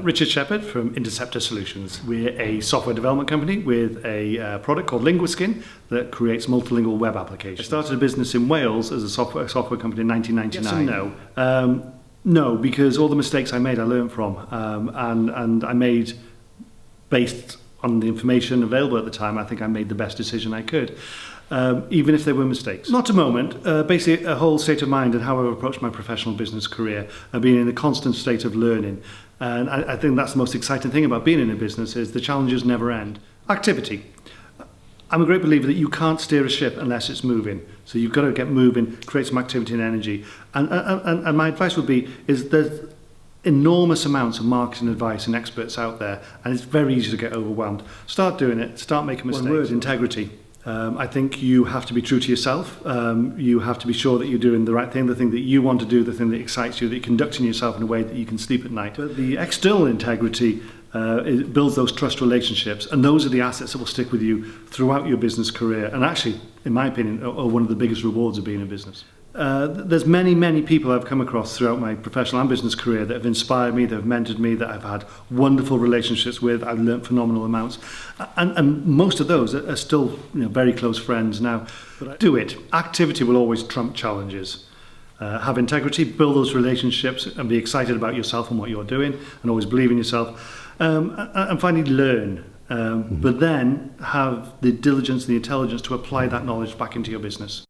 Richard Sheppard from Interceptor Solutions. We're a software development company with a product called Linguiskin that creates multilingual web applications. I started a business in Wales as a software company in 1999. Yes and no. No, because all the mistakes I made I learned from, and I made, based on the information available at the time, I think I made the best decision I could. Even if they were mistakes. Not a moment, basically a whole state of mind and how I've approached my professional business career, being in a constant state of learning. And I think that's the most exciting thing about being in a business is the challenges never end. Activity. I'm a great believer that you can't steer a ship unless it's moving. So you've got to get moving, create some activity and energy. And my advice would be, is there's enormous amounts of marketing advice and experts out there, and it's very easy to get overwhelmed. Start doing it, start making mistakes. One word, integrity. I think you have to be true to yourself. You have to be sure that you're doing the right thing, the thing that you want to do, the thing that excites you, that you're conducting yourself in a way that you can sleep at night. But the external integrity it builds those trust relationships, and those are the assets that will stick with you throughout your business career, and actually, in my opinion, are one of the biggest rewards of being in business. There's many people I've come across throughout my professional and business career that have inspired me, that have mentored me, that I've had wonderful relationships with. I've learnt phenomenal amounts, and most of those are still very close friends now. But do it. Activity will always trump challenges. Have integrity, build those relationships, and be excited about yourself and what you're doing, and always believe in yourself. And finally, learn. But then have the diligence and the intelligence to apply that knowledge back into your business.